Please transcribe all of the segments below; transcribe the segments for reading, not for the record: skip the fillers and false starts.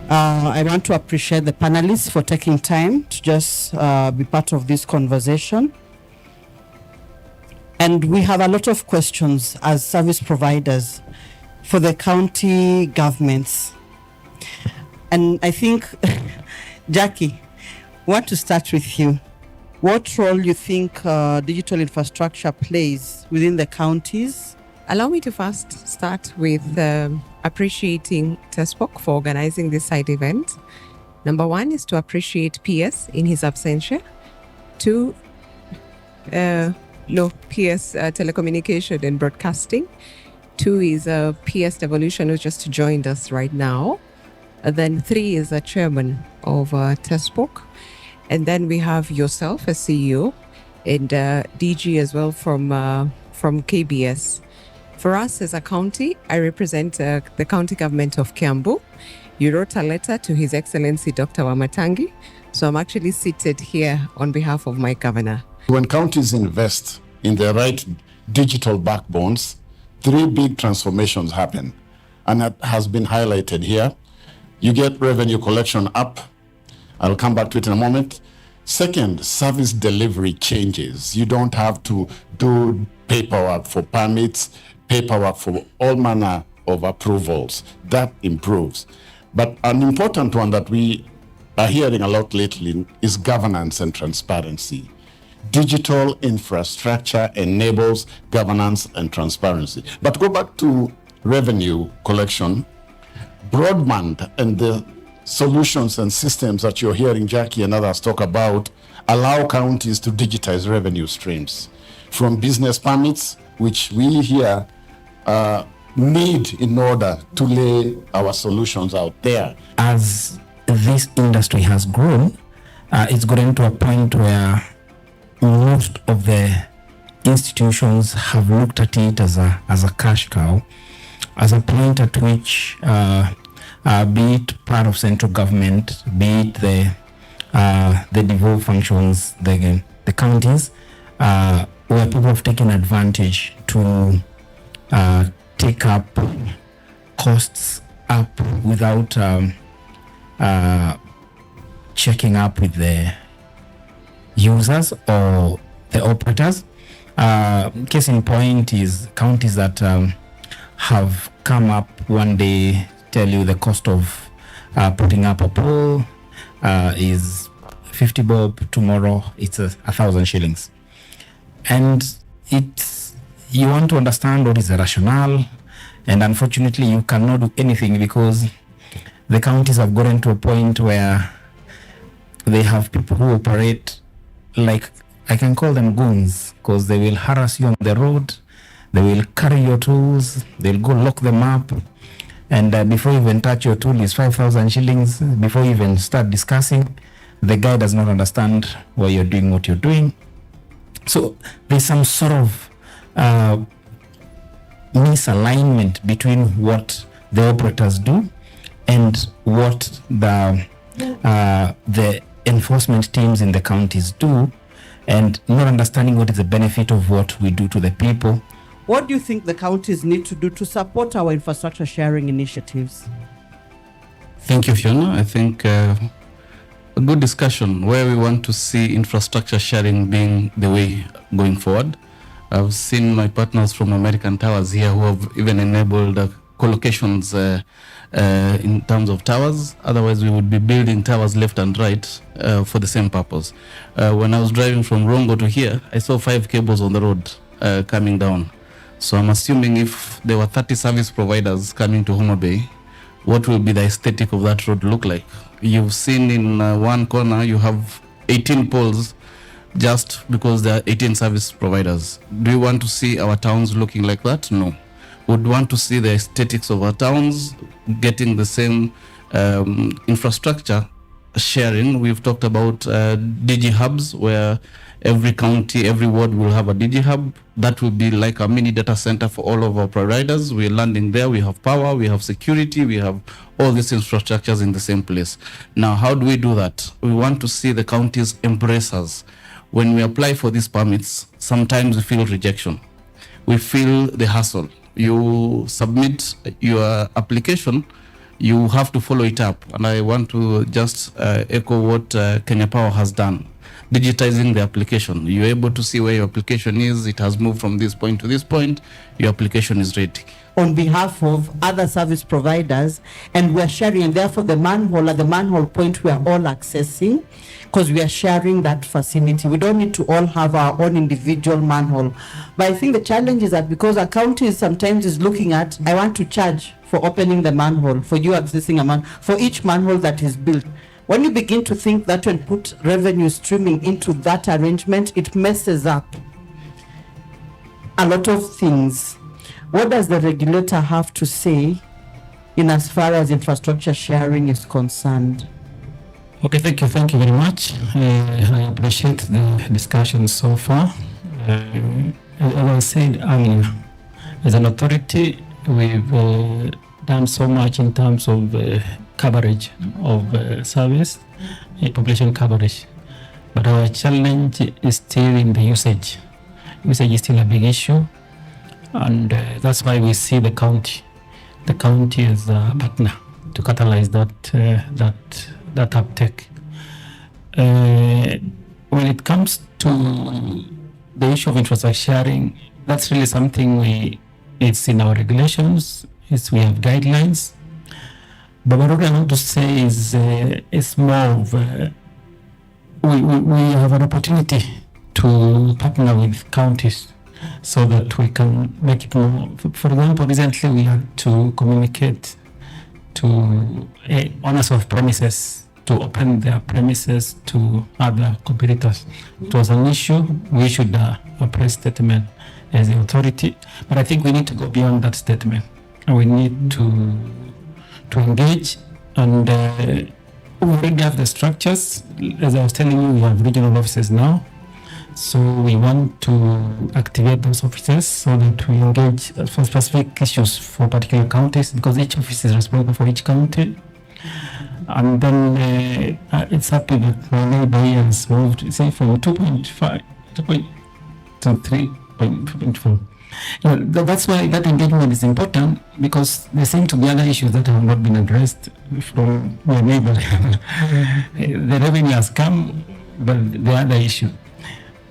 I want to appreciate the panelists for taking time to just be part of this conversation. And we have a lot of questions as service providers for the county governments. And I think, Jackie, I want to start with you. What role you think digital infrastructure plays within the counties? Allow me to first start with appreciating TESPOC for organizing this side event. Number one is to appreciate PS in his absentia. Two, PS telecommunication and broadcasting. Two is PS Devolution, who just joined us right now. Then three is the chairman of TESPOC. And then we have yourself as CEO and DG as well from KBS. For us as a county, I represent the county government of Kiambu. You wrote a letter to His Excellency Dr. Wamatangi. So I'm actually seated here on behalf of my governor. When counties invest in the right digital backbones, three big transformations happen. And that has been highlighted here. You get revenue collection up. I'll come back to it in a moment. Second, service delivery changes. You don't have to do paperwork for permits, paperwork for all manner of approvals. That improves. But an important one that we are hearing a lot lately is governance and transparency. Digital infrastructure enables governance and transparency. But go back to revenue collection. Broadband and the solutions and systems that you're hearing Jackie and others talk about allow counties to digitize revenue streams from business permits, which we here need in order to lay our solutions out there. As this industry has grown, it's gotten to a point where most of the institutions have looked at it as a cash cow, as a point at which be it part of central government, be it the devolved functions, the counties, where people have taken advantage to take up costs up without checking up with the users or the operators. Case in point is counties that have come up one day, tell you the cost of putting up a pole is 50 bob, tomorrow it's 1,000 shillings. And you want to understand what is the rationale, and unfortunately you cannot do anything because the counties have gotten to a point where they have people who operate like, I can call them goons, because they will harass you on the road, they will carry your tools, they'll go lock them up, and before you even touch your tool is 5,000 shillings. Before you even start discussing, the guy does not understand why you're doing what you're doing. So there's some sort of misalignment between what the operators do and what the enforcement teams in the counties do, and not understanding what is the benefit of what we do to the people. What do you think the counties need to do to support our infrastructure sharing initiatives? Thank you, Fiona. I think a good discussion where we want to see infrastructure sharing being the way going forward. I've seen my partners from American Towers here who have even enabled co-locations in terms of towers. Otherwise, we would be building towers left and right for the same purpose. When I was driving from Rongo to here, I saw 5 cables on the road coming down. So I'm assuming if there were 30 service providers coming to Homa Bay, what will be the aesthetic of that road look like? You've seen in one corner, you have 18 poles just because there are 18 service providers. Do you want to see our towns looking like that? No. Would want to see the aesthetics of our towns getting the same infrastructure sharing. We've talked about DG hubs where every county, every ward will have a DG hub. That will be like a mini data center for all of our providers. We're landing there. We have power, we have security, we have all these infrastructures in the same place. Now, how do we do that? We want to see the counties embrace us. When we apply for these permits, sometimes we feel rejection. We feel the hassle. You submit your application, you have to follow it up. And I want to just echo what Kenya Power has done. Digitizing the application. You're able to see where your application is. It has moved from this point to this point. Your application is ready. On behalf of other service providers, and we're sharing, and therefore the manhole, at the manhole point, we are all accessing, because we are sharing that facility. We don't need to all have our own individual manhole. But I think the challenge is that because a county sometimes is looking at, I want to charge for opening the manhole, for you accessing a manhole, for each manhole that is built. When you begin to think that and put revenue streaming into that arrangement, it messes up a lot of things. What does the regulator have to say in as far as infrastructure sharing is concerned? Okay, thank you very much. I appreciate the discussion so far. As I said earlier, as an authority, we've done so much in terms of coverage of service, population coverage. But our challenge is still in the usage. Usage is still a big issue. And that's why we see the county as a partner to catalyze that uptake. When it comes to the issue of infrastructure sharing, that's really something it's in our regulations, we have guidelines. But what I want to say is it's more of we have an opportunity to partner with counties so that we can make it more. For example, recently we had to communicate to owners of premises to open their premises to other competitors. It was an issue. We issued a press statement as the authority, but I think we need to go beyond that statement, and we need to engage. And we already have the structures. As I was telling you, we have regional offices now. So we want to activate those offices so that we engage for specific issues for particular counties, because each office is responsible for each county. And then it's happy that my neighbor here has moved, say, from 2.5 to 3.4. That's why that engagement is important, because there seem to be other issues that have not been addressed from my neighbor. The revenue has come, but the other issue.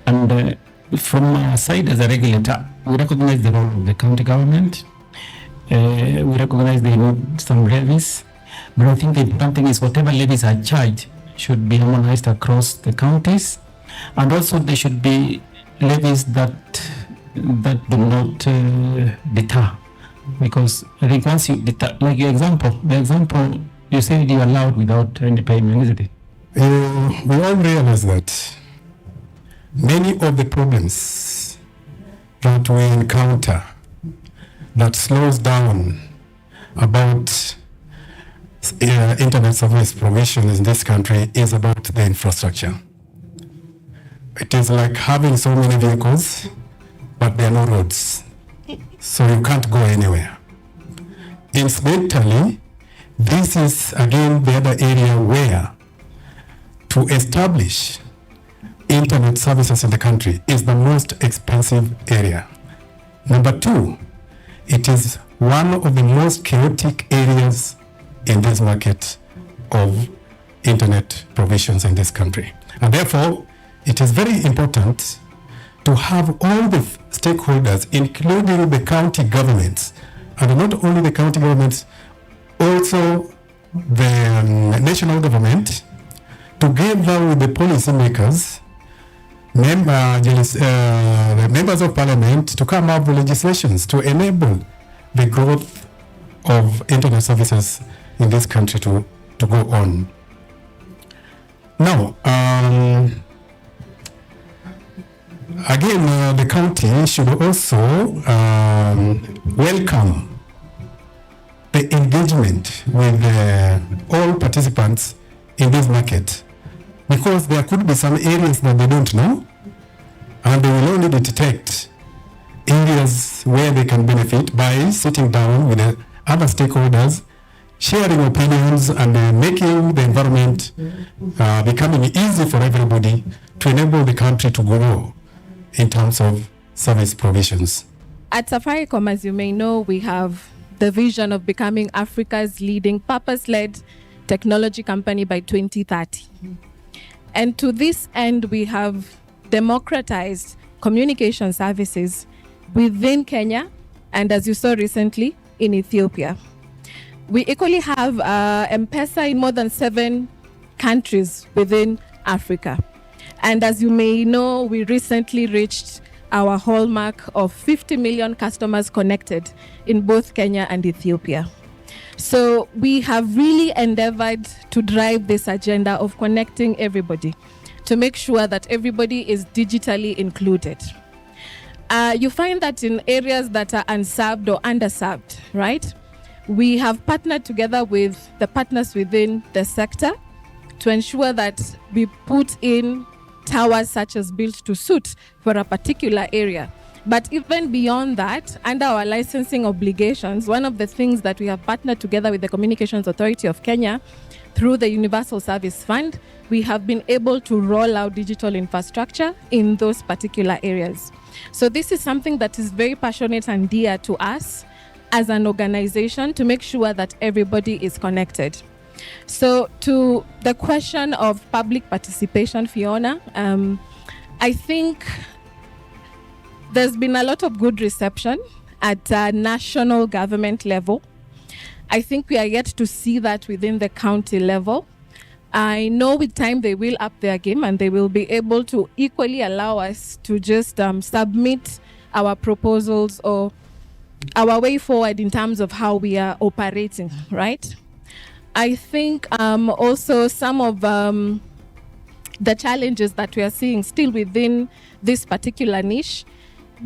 And from our side as a regulator, we recognize the role of the county government. We recognize they need some levies, but I think the important thing is whatever levies are charged should be harmonized across the counties, and also there should be levies that do not deter, because I think once you deter, like the example you said you allowed without any payment, isn't it? We all realize that many of the problems that we encounter that slows down about internet service provision in this country is about the infrastructure. It is like having so many vehicles, but there are no roads, so you can't go anywhere. Incidentally, this is again the other area where to establish internet services in the country is the most expensive area. Number two, it is one of the most chaotic areas in this market of internet provisions in this country. And therefore, it is very important to have all the stakeholders, including the county governments, and not only the county governments, also the national government, together with the policymakers, the members of parliament, to come up with legislations to enable the growth of internet services in this country to go on. Now, again, the county should also welcome the engagement with all participants in this market, because there could be some areas that they don't know, and they will only detect areas where they can benefit by sitting down with the other stakeholders, sharing opinions, and making the environment becoming easy for everybody to enable the country to grow in terms of service provisions. At Safaricom, as you may know, we have the vision of becoming Africa's leading purpose-led technology company by 2030. And to this end, we have democratized communication services within Kenya and, as you saw recently, in Ethiopia. We equally have M-Pesa in more than 7 countries within Africa. And as you may know, we recently reached our hallmark of 50 million customers connected in both Kenya and Ethiopia. So we have really endeavored to drive this agenda of connecting everybody to make sure that everybody is digitally included. You find that in areas that are unserved or underserved, right? We have partnered together with the partners within the sector to ensure that we put in towers such as built to suit for a particular area. But even beyond that, under our licensing obligations, one of the things that we have partnered together with the Communications Authority of Kenya through the Universal Service Fund, we have been able to roll out digital infrastructure in those particular areas. So this is something that is very passionate and dear to us as an organization, to make sure that everybody is connected. So to the question of public participation, Fiona, I think there's been a lot of good reception at national government level. I think we are yet to see that within the county level. I know with time they will up their game and they will be able to equally allow us to just submit our proposals or our way forward in terms of how we are operating, right? I think also some of the challenges that we are seeing still within this particular niche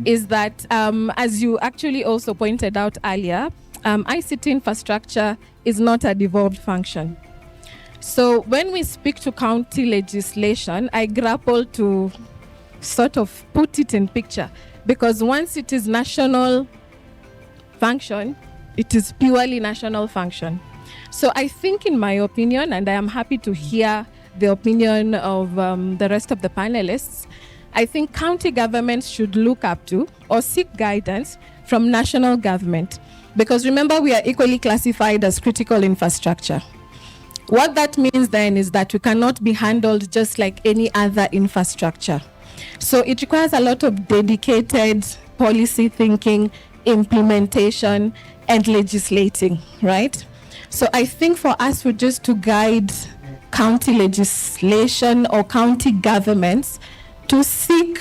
is that, as you actually also pointed out earlier, ICT infrastructure is not a devolved function. So when we speak to county legislation, I grapple to sort of put it in picture, because once it is national function, it is purely national function. So I think, in my opinion, and I am happy to hear the opinion of the rest of the panelists, I think county governments should look up to or seek guidance from national government, because remember, we are equally classified as critical infrastructure. What that means then is that we cannot be handled just like any other infrastructure. So it requires a lot of dedicated policy thinking, implementation, and legislating, right? So I think for us, for just to guide county legislation or county governments to seek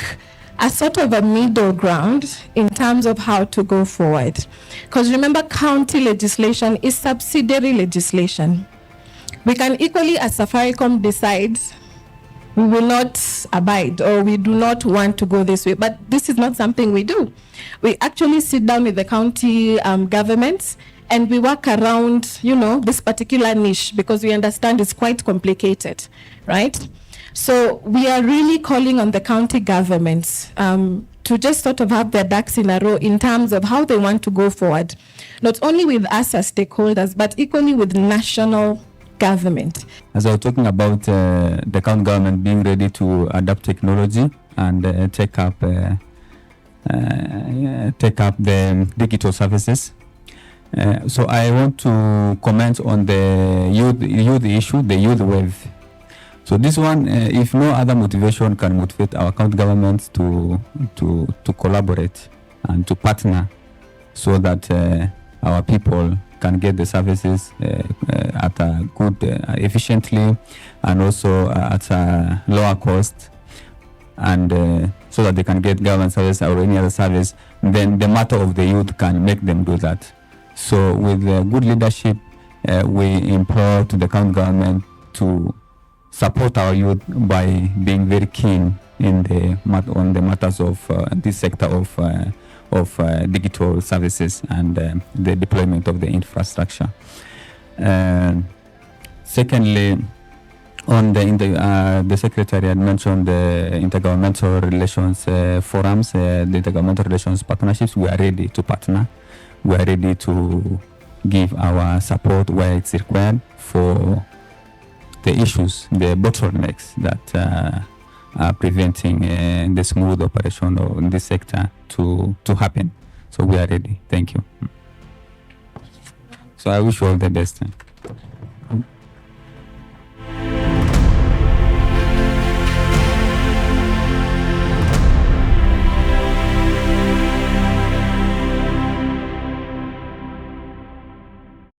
a sort of a middle ground in terms of how to go forward. Because remember, county legislation is subsidiary legislation. We can equally, as Safaricom, decide we will not abide or we do not want to go this way. But this is not something we do. We actually sit down with the county governments and we work around, this particular niche, because we understand it's quite complicated, right? So we are really calling on the county governments to just sort of have their ducks in a row in terms of how they want to go forward, not only with us as stakeholders, but equally with national government. As I was talking about the county government being ready to adopt technology and take up the digital services. So I want to comment on the youth issue, the youth wave. So this one, if no other motivation can motivate our county governments to collaborate and to partner, so that our people can get the services at a good, efficiently, and also at a lower cost, and so that they can get government service or any other service, then the matter of the youth can make them do that. So with good leadership, we implore to the county government to support our youth by being very keen on the matters of this sector of digital services and the deployment of the infrastructure. Secondly, on the secretary had mentioned the intergovernmental relations forums, the intergovernmental relations partnerships. We are ready to partner. We are ready to give our support where it's required for the issues, the bottlenecks that are preventing the smooth operation of this sector to happen. So we are ready. Thank you. So I wish you all the best.